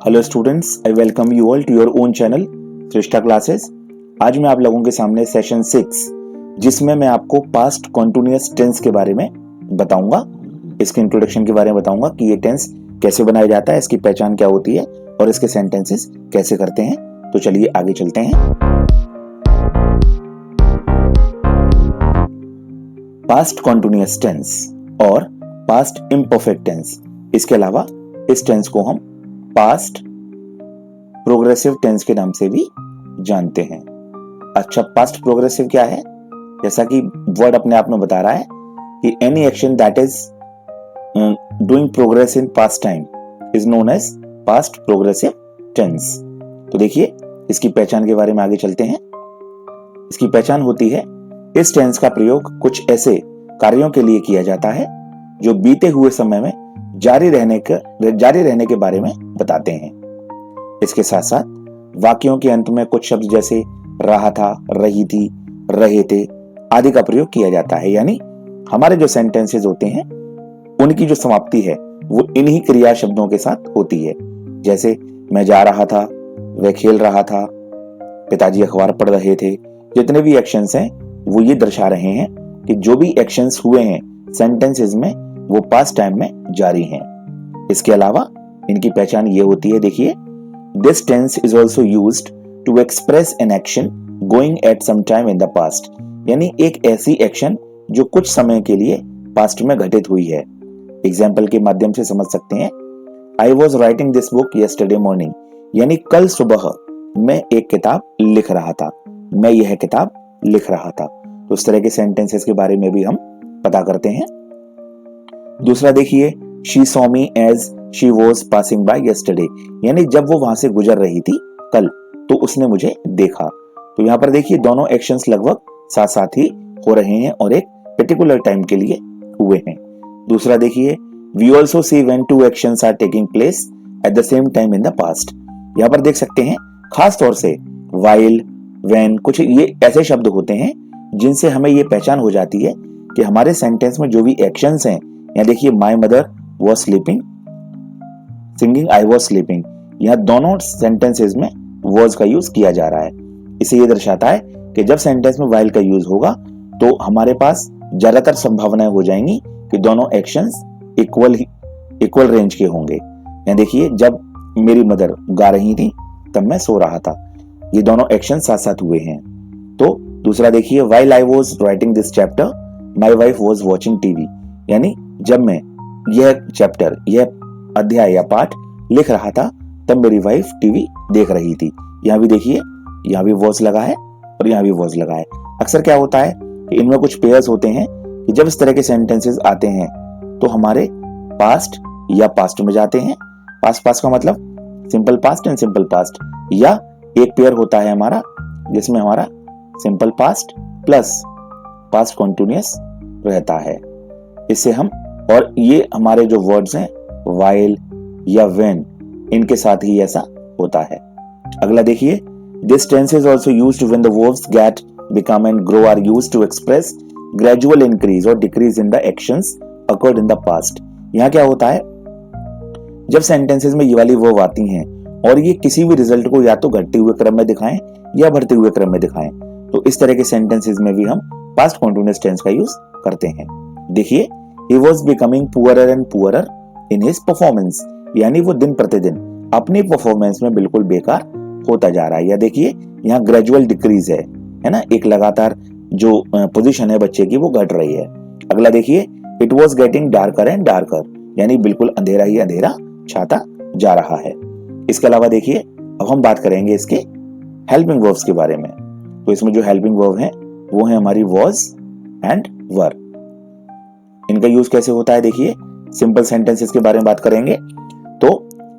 Hello students, I welcome you all to your own channel Shreshtha classes. आज मैं आप लोगों के सामने सेशन 6 जिसमें मैं आपको पास्ट कॉन्टिन्यूअस टेंस के बारे में बताऊंगा, इसके इंट्रोडक्शन के बारे में बताऊंगा कि ये टेंस कैसे बनाया जाता है, इसकी पहचान क्या होती है और इसके सेंटेंसेस कैसे करते हैं। तो चलिए आगे चलते हैं। पास्ट कॉन्टिन्यूअस टेंस और पास्ट इम्परफेक्ट टेंस, इसके अलावा इस टेंस को हम पास्ट प्रोग्रेसिव टेंस के नाम से भी जानते हैं। अच्छा, पास्ट प्रोग्रेसिव क्या है? जैसा कि वर्ड अपने आप में बता रहा है कि any action that is doing progress in past time is known as past progressive tense. तो देखिए इसकी पहचान के बारे में आगे चलते हैं। इसकी पहचान होती है, इस टेंस का प्रयोग कुछ ऐसे कार्यों के लिए किया जाता है जो बीते हुए समय में जारी रहने के बारे में बताते हैं। इसके साथ साथ वाक्यों के अंत में कुछ शब्द जैसे रहा था, रही थी, रहे थे आदि का प्रयोग किया जाता है। यानी हमारे जो सेंटेंसेस होते हैं उनकी जो समाप्ति है वो इन्हीं क्रिया शब्दों के साथ होती है। जैसे मैं जा रहा था, वह खेल रहा था, पिताजी अखबार पढ़ रहे थे। जितने भी एक्शंस हैं वो ये दर्शा रहे हैं कि जो भी एक्शंस हुए हैं सेंटेंसेस में वो पास्ट टाइम में जारी हैं। इसके अलावा इनकी पहचान ये होती है, देखिए, this tense is also used to express an action going at some time in the past. यानी एक ऐसी एक्शन जो कुछ समय के लिए पास्ट में घटित हुई है। एग्जाम्पल के माध्यम से समझ सकते हैं, आई was writing this book yesterday morning, यानी कल सुबह मैं एक किताब लिख रहा था, मैं यह किताब लिख रहा था। तो इस तरह के सेंटेंसेस के बारे में भी हम पता करते हैं। दूसरा देखिए, she saw me as she was passing by yesterday, यानी जब वो वहां से गुजर रही थी कल तो उसने मुझे देखा। तो यहाँ पर देखिए दोनों एक्शंस लगभग साथ साथ ही हो रहे हैं और एक पर्टिकुलर टाइम के लिए हुए हैं। दूसरा देखिए, we also see when two actions are taking place at the same time in the past. यहाँ पर देख सकते हैं खास तौर से व्हाइल, व्हेन, कुछ ये ऐसे शब्द होते हैं जिनसे हमें ये पहचान हो जाती है कि हमारे सेंटेंस में जो भी एक्शंस हैं, यहाँ देखिए my mother was sleeping, singing I was sleeping, यहाँ दोनों सेंटेंसेस में वॉज का यूज किया जा रहा है। इसे ये दर्शाता है कि जब सेंटेंस में वाइल का यूज होगा तो हमारे पास ज्यादातर संभावनाएं हो जाएंगी कि दोनों एक्शंस इक्वल रेंज के होंगे। यहाँ देखिए, जब मेरी मदर गा रही थी तब मैं सो रहा था, ये दोनों एक्शन साथ साथ हुए हैं। तो दूसरा देखिए, while I was writing this chapter my wife was watching TV, यानी जब मैं यह चैप्टर, यह अध्याय या पाठ लिख रहा था तब मेरी वाइफ टीवी देख रही थी। यहाँ भी देखिए, यहाँ भी वॉज लगा है और यहाँ भी वॉज लगा है। अक्सर क्या होता है कि इनमें कुछ पेयर्स होते हैं कि जब इस तरह के सेंटेंसेस आते हैं तो हमारे पास्ट या पास्ट में जाते हैं। पास्ट का मतलब simple past and simple past, या एक पेयर होता है हमारा जिसमें हमारा simple past plus past continuous रहता है। इससे हम, और ये हमारे जो वर्ड्स हैं वाइल या व्हेन, इनके साथ ही ऐसा होता है। अगला देखिए, this tense is also used when the verbs get, become and grow are used to express gradual increase और decrease in the actions occurred in the past. यहाँ क्या होता है, जब सेंटेंसेस में ये वाली वर्ब आती हैं और ये किसी भी रिजल्ट को या तो घटते हुए क्रम में दिखाएं या बढ़ते हुए क्रम में दिखाएं, तो इस तरह के सेंटेंसेस में भी हम पास्ट कॉन्टिन्यूअस टेंस का यूज करते हैं। देखिए, he was becoming poorer and poorer in his performance, यानी वो दिन प्रतिदिन अपनी परफॉर्मेंस में बिल्कुल बेकार होता जा रहा है। या देखिए यहाँ ग्रेजुअल डिक्रीज है ना, एक लगातार जो पोजीशन है बच्चे की वो घट रही है। अगला देखिए, it was getting darker and darker, यानी बिल्कुल अंधेरा ही अंधेरा छाता जा रहा है। इसके अलावा देखिए, अब हम बात करेंगे इसके हेल्पिंग वर्ब्स के बारे में। तो इसमें जो हेल्पिंग वर्ब है वो है हमारी वॉज एंड वर। इनका यूज कैसे होता है, देखिए सिंपल सेंटेंसेस के बारे में बात करेंगे। तो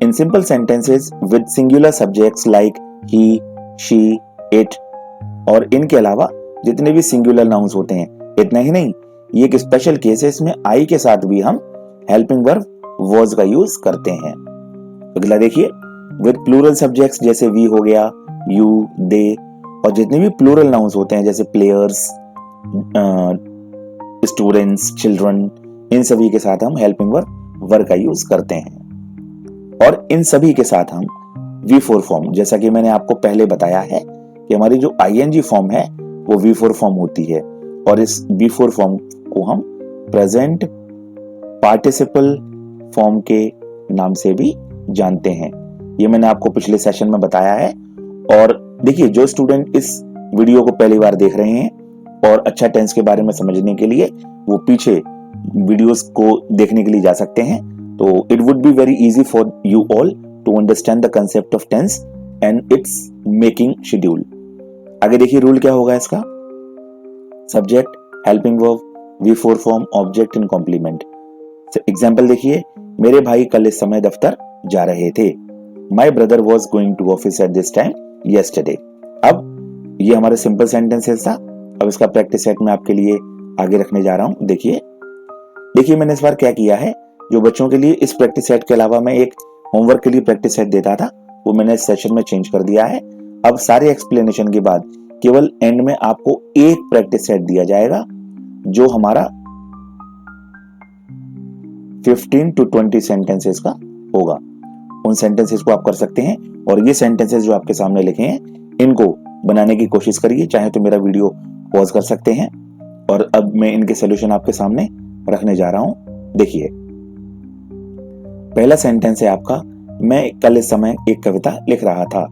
in simple sentences with singular subjects like he, she, it, और इनके अलावा जितने भी सिंगुलर नाउन्स होते हैं, इतना ही नहीं, ये एक स्पेशल केस है, इसमें आई के साथ भी हम हेल्पिंग वर्ब वॉज का यूज करते हैं। अगला देखिए, विद प्लूरल सब्जेक्ट्स जैसे वी हो गया, यू, दे, और जितने भी प्लूरल नाउन्स होते हैं जैसे प्लेयर्स, स्टूडेंट्स, चिल्ड्रन, इन सभी के साथ हम हेल्पिंग वर्ब वर का यूज करते हैं। और इन सभी के साथ हम V4 फॉर्म, जैसा कि मैंने आपको पहले बताया है कि हमारी जो ING फॉर्म है वो V4 फॉर्म होती है, और इस V4 फॉर्म को हम प्रेजेंट पार्टिसिपल फॉर्म के नाम से भी जानते हैं। ये मैंने आपको पिछले सेशन में बताया है। और देखिए, जो स्टूडेंट इस वीडियो को पहली बार देख रहे हैं और अच्छा टेंस के बारे में समझने के लिए वो पीछे वीडियोस को देखने के लिए जा सकते हैं। तो it would be very easy for you all to understand the concept of tense and its making schedule. आगे देखिए रूल क्या होगा इसका। Subject, helping verb, V4 form, object and complement. Example देखिए, मेरे भाई कल इस समय दफ्तर जा रहे थे। My brother was going to office at this time yesterday। अब ये हमारे सिंपल सेंटेंसेस था। अब इसका प्रैक्टिस सेट मैं आपके लिए आगे रखने जा रहा हूं। देखिए मैंने इस बार क्या किया है, जो बच्चों के लिए इस प्रैक्टिस सेट के अलावा मैं एक होमवर्क के लिए प्रैक्टिस सेट देता था, वो मैंने इस सेशन में चेंज कर दिया है। अब सारे एक्सप्लेनेशन के बाद केवल एंड में आपको एक प्रैक्टिस सेट दिया जाएगा, जो हमारा 15 to 20 सेंटेंसेस का होगा। उन सेंटेंसेस को आप कर सकते हैं, और ये सेंटेंसेस जो आपके सामने लिखे हैं इनको बनाने की कोशिश करिए। चाहे तो मेरा वीडियो पॉज कर सकते हैं, और अब मैं इनके सॉल्यूशन आपके सामने रखने जा रहा हूं। देखिए, पहला सेंटेंस है आपका, मैं कल इस समय एक कविता लिख रहा था।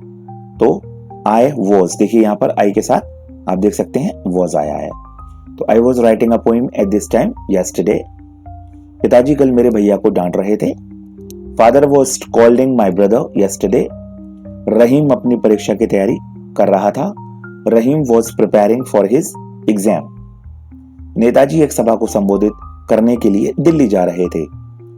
तो आई वॉज, देखिए यहां पर आई के साथ आप देख सकते हैं वॉज आया है। तो I was writing a poem at this time yesterday। पिताजी कल मेरे भैया को डांट रहे थे। Father was scolding my brother yesterday। Rahim अपनी परीक्षा की तैयारी कर रहा था। Rahim was preparing for his exam. नेताजी एक सभा को संबोधित करने के लिए दिल्ली जा रहे थे।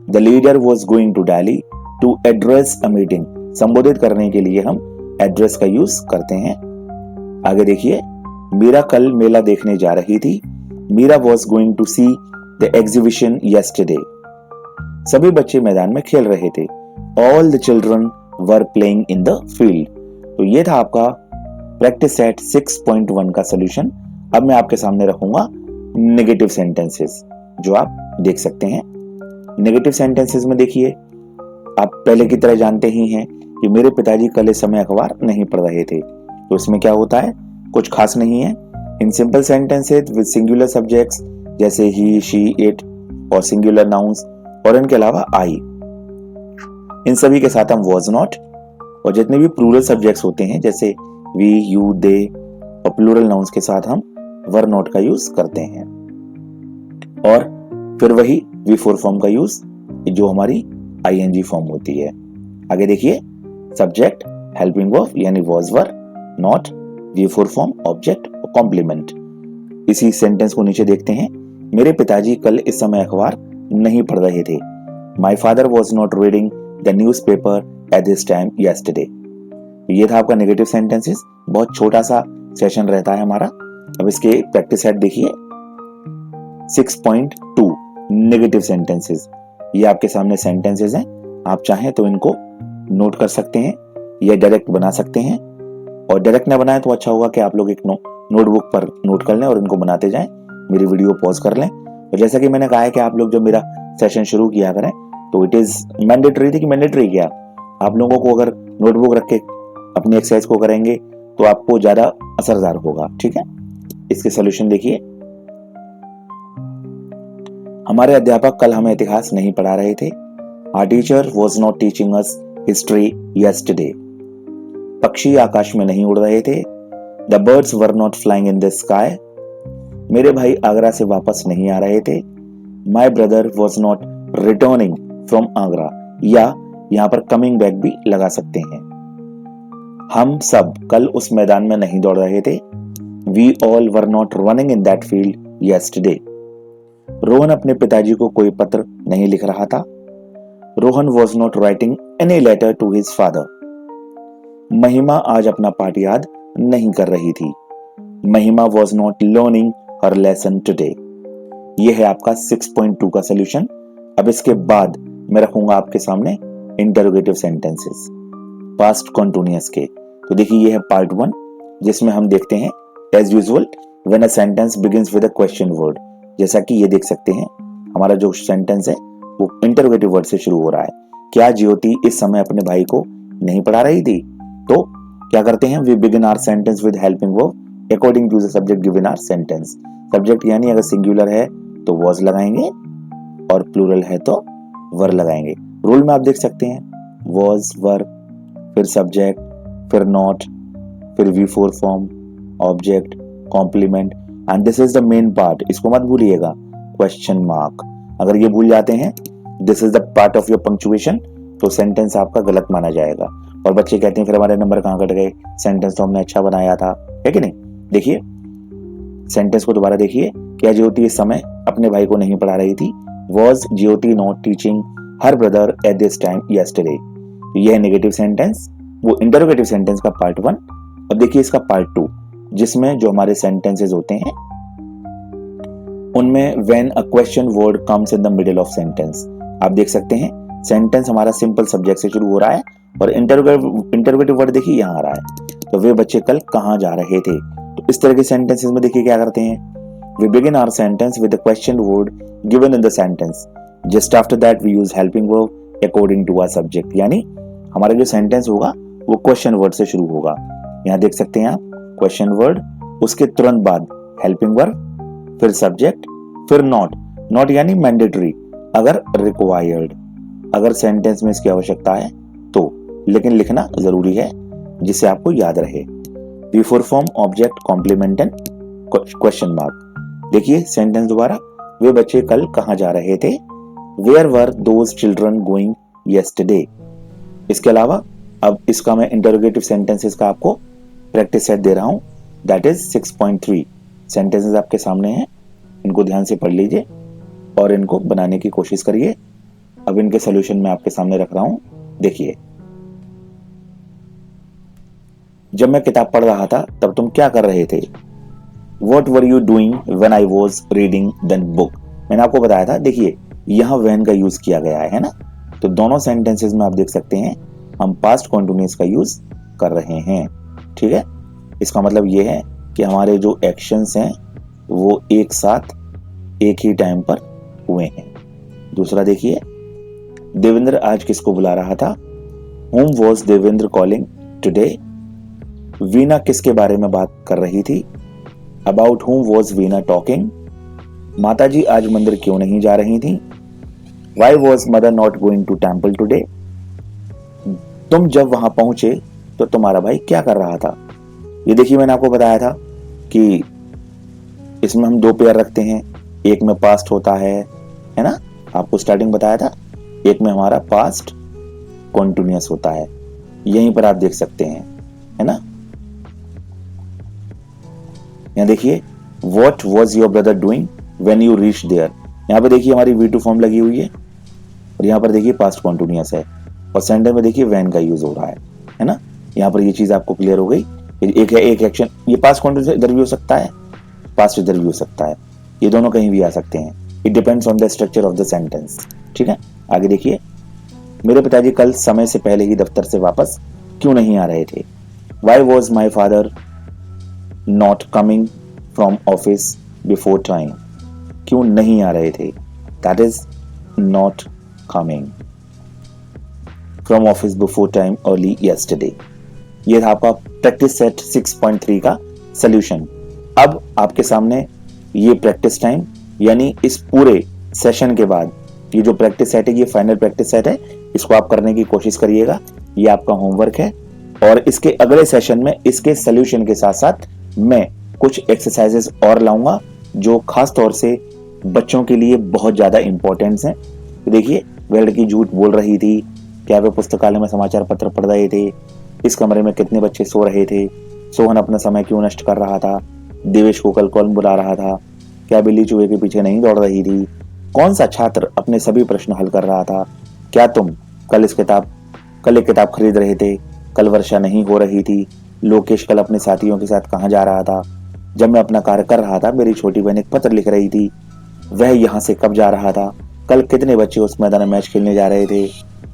The leader was going to Delhi to address a meeting. संबोधित करने के लिए हम एड्रेस का यूज करते हैं। आगे देखिए, मीरा कल मेला देखने जा रही थी। Meera was going to see the exhibition yesterday। सभी बच्चे मैदान में खेल रहे थे। All the children were playing in the field. तो ये था आपका प्रैक्टिस सेट 6.1 का सॉल्यूशन। अब मैं आपके सामने रखूंगा नेगेटिव सेंटेंसेस, जो आप देख सकते हैं। नेगेटिव सेंटेंसेस में देखिए, आप पहले की तरह जानते ही हैं कि मेरे पिताजी कल इस समय अखबार नहीं पढ़ रहे थे। तो इसमें क्या होता है, कुछ खास नहीं है। In simple sentences with singular subjects जैसे ही, शी, इट, और सिंगुलर नाउन्स, और इनके अलावा आई, इन सभी के साथ हम वॉज नॉट, और जितने भी प्लूरल सब्जेक्ट्स होते हैं जैसे वी, यू, दे, और प्लूरल नाउन्स के साथ हम वर नॉट का यूज करते हैं। और फिर वही V4 फॉर्म का यूज, जो हमारी ING फॉर्म होती है। आगे देखिए, सब्जेक्ट, हेल्पिंग वर्ब यानी was, were, not, V4 form, object और कॉम्प्लीमेंट। इसी सेंटेंस को नीचे देखते हैं। मेरे पिताजी कल इस समय अखबार नहीं पढ़ रहे थे। My father was not reading the news paper eight this time yesterday। ये था आपका नेगेटिव सेंटेंसेस। बहुत छोटा सा सेशन रहता है हमारा। अब इसके प्रैक्टिस सेट देखिए, 6.2 नेगेटिव सेंटेंसेस। ये आपके सामने सेंटेंसेस हैं। आप चाहें तो इनको नोट कर सकते हैं या डायरेक्ट बना सकते हैं। और डायरेक्ट ना बनाएं तो अच्छा होगा कि आप लोग एक नोटबुक पर नोट कर लें और इनको बनाते जाएं। मेरी वीडियो पॉज कर लें। और जैसा कि मैंने कहा है कि आप लोग जब मेरा सेशन शुरू किया करें तो इट इज मैंडेटरी क्या, आप लोगों को अगर नोटबुक रख के अपनी एक्सरसाइज को करेंगे तो आपको ज्यादा असरदार होगा। ठीक है, इसके सॉल्यूशन देखिए। हमारे अध्यापक कल हमें इतिहास नहीं पढ़ा रहे थे। Our teacher was not teaching us history yesterday। पक्षी आकाश में नहीं उड़ रहे थे। The birds were not flying in the sky। मेरे भाई आगरा से वापस नहीं आ रहे थे। My brother was not returning from Agra, या यहां पर कमिंग बैक भी लगा सकते हैं। हम सब कल उस मैदान में नहीं दौड़ रहे थे। We all were not running in that field yesterday। Rohan अपने पिताजी को कोई पत्र नहीं लिख रहा था। Rohan was not writing any letter to his father। महिमा आज अपना पाठ याद नहीं कर रही थी। महिमा was not learning her lesson today। यह है आपका 6.2 का सॉल्यूशन। अब इसके बाद मैं रखूंगा आपके सामने इंटरोगेटिव सेंटेंसेस पास्ट कॉन्टिन्यूअस के। तो देखिए, यह है पार्ट 1, जिसमें हम देखते हैं as usual when a sentence begins with a question word. जैसा कि ये देख सकते हैं, हमारा जो सेंटेंस है वो इंटरोगेटिव वर्ड से शुरू हो रहा है। क्या ज्योति इस समय अपने भाई को नहीं पढ़ा रही थी? तो क्या करते हैं, we begin our sentence with helping verb according to the subject given our sentence. Subject यानी अगर सिंगुलर है तो वॉज लगाएंगे और प्लूरल है तो वर लगाएंगे। रूल में आप देख सकते हैं, वॉज, वर, फिर सब्जेक्ट, फिर नॉट, फिर V four form, object, complement, and this is the main part, इसको मत भूलिएगा, क्वेश्चन मार्क। अगर ये भूल जाते हैं, this is the part of your punctuation, तो सेंटेंस आपका गलत माना जाएगा। और बच्चे कहते हैं फिर हमारे नंबर कहाँ कट गए, सेंटेंस तो हमने अच्छा बनाया था, है कि नहीं? देखिए सेंटेंस को दोबारा देखिए, क्या ज्योति इस समय अपने भाई को नहीं पढ़ा रही थी? Was Jyoti not teaching her brother eight this time yesterday? यह नेगेटिव सेंटेंस, वो इंटरोगेटिव सेंटेंस का पार्ट 1। अब देखिए इसका पार्ट 2, जिसमें जो हमारे सेंटेंसेस होते हैं उनमें when a question word comes in the middle of sentence, आप देख सकते हैं सेंटेंस हमारा सिंपल सब्जेक्ट से शुरू हो रहा है और इंटरोगेटिव वर्ड देखिए यहाँ आ रहा है। तो वे बच्चे कल कहाँ जा रहे थे? तो इस तरह के सेंटेंसेस में देखिए क्या करते हैं, we begin our sentence with the question word given in the sentence, just after that we use helping verb according to our subject. यानी हमारा जो सेंटेंस होगा वो क्वेश्चन वर्ड से शुरू होगा। यहाँ देख सकते हैं आप क्वेश्चन वर्ड, उसके तुरंत बाद हेल्पिंग वर्ब, फिर सब्जेक्ट, फिर नॉट। नॉट यानी मैंडेटरी, अगर रिक्वायर्ड, अगर सेंटेंस में इसकी आवश्यकता है तो, लेकिन लिखना जरूरी है जिससे आपको याद रहे। V four form, object, complement and question mark. देखिए सेंटेंस दोबारा, वे बच्चे कल कहाँ जा रहे थे? Where were those children going yesterday? इसके अलावा अब इसका मैं इंटरोगेटिव सेंटेंसेस का आपको प्रैक्टिस सेट दे रहा हूं, दैट इज 6.3 सेंटेंसेस आपके सामने हैं, इनको ध्यान से पढ़ लीजिए और इनको बनाने की कोशिश करिए। अब इनके सॉल्यूशन मैं आपके सामने रख रहा हूं, देखिए। जब मैं किताब पढ़ रहा था तब तुम क्या कर रहे थे? What were you doing when I was reading the book? मैंने आपको बताया था, देखिए यहां when का यूज किया गया है ना, तो दोनों सेंटेंसेस में आप देख सकते हैं हम पास्ट कॉन्टिन्यूअस का यूज कर रहे हैं, ठीक है। इसका मतलब ये है कि हमारे जो एक्शंस हैं वो एक साथ एक ही टाइम पर हुए हैं। दूसरा देखिए, देवेंद्र आज किसको बुला रहा था? Whom was Devendra calling today? Veena किसके बारे में बात कर रही थी? About whom was Veena talking? माताजी आज मंदिर क्यों नहीं जा रही थी? Why was mother not going to temple today? तुम जब वहां पहुंचे तो तुम्हारा भाई क्या कर रहा था? ये देखिए मैंने आपको बताया था कि इसमें हम दो पेयर रखते हैं, एक में पास्ट होता है ना, आपको स्टार्टिंग बताया था, एक में हमारा पास्ट कॉन्टिन्यूअस होता है, यहीं पर आप देख सकते हैं, है ना। यहाँ देखिए, What was your brother doing when you reached there? यहाँ पे देखिए हमारी V2 फॉर्म लगी हुई है और यहाँ पर देखिए पास्ट कॉन्टिन्यूअस है और सेंटेंस में देखिए when का यूज हो रहा है ना। यहाँ पर ये चीज आपको क्लियर हो गई। एक है एक एक्शन, ये पास्ट कॉन्टिन्यूअस इधर भी हो सकता है, पास्ट इधर भी हो सकता है, ये दोनों कहीं भी आ सकते हैं। It depends on the structure of the sentence, ठीक है। आगे देखिए, मेरे पिताजी कल समय से पहले ही दफ्तर से वापस क्यों नहीं आ रहे थे? Why was my father not coming from office before time? क्यों नहीं आ रहे थे? That is not coming from office before time early yesterday. ये था आपका प्रैक्टिस सेट 6.3 का सॉल्यूशन। अब आपके सामने ये प्रैक्टिस टाइम, यानी इस पूरे सेशन के बाद ये जो प्रैक्टिस सेट है, ये फाइनल प्रैक्टिस सेट है, इसको आप करने की कोशिश करिएगा। ये आपका होमवर्क है और इसके अगले सेशन में इसके सॉल्यूशन के साथ साथ मैं कुछ एक्सरसाइजेस और लाऊंगा जो खास तौर से बच्चों के लिए बहुत ज्यादा इंपॉर्टेंट हैं। तो देखिए, वह लड़की झूठ बोल रही थी, क्या वे पुस्तकालय में समाचार पत्र पढ़ रहे थे, इस कमरे में कितने बच्चे सो रहे थे, सोहन अपना समय क्यों नष्ट कर रहा था, देवेश को कल कौन बुला रहा था, क्या बिल्ली चूहे के पीछे नहीं दौड़ रही थी, कौन सा छात्र अपने सभी प्रश्न हल कर रहा था, क्या तुम कल एक किताब खरीद रहे थे, कल वर्षा नहीं हो रही थी, लोकेश कल अपने साथियों के साथ कहाँ जा रहा था, जब मैं अपना कार्य कर रहा था मेरी छोटी बहन एक पत्र लिख रही थी, वह यहाँ से कब जा रहा था, कल कितने बच्चे उस मैदान में मैच खेलने जा रहे थे,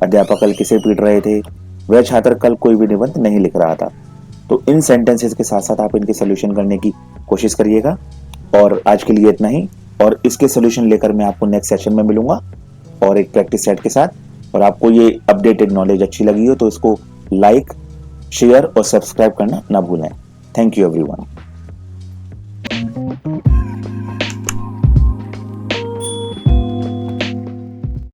अध्यापक कल किसे पीट रहे थे, वह छात्र कल कोई भी निबंध नहीं लिख रहा था। तो इन सेंटेंसेस के साथ साथ आप इनके सोल्यूशन करने की कोशिश करिएगा। और आज के लिए इतना ही, और इसके सोल्यूशन लेकर मैं आपको नेक्स्ट सेशन में मिलूंगा और एक प्रैक्टिस सेट के साथ। और आपको ये अपडेटेड नॉलेज अच्छी लगी हो तो इसको लाइक, शेयर और सब्सक्राइब करना ना भूलें। Thank you everyone.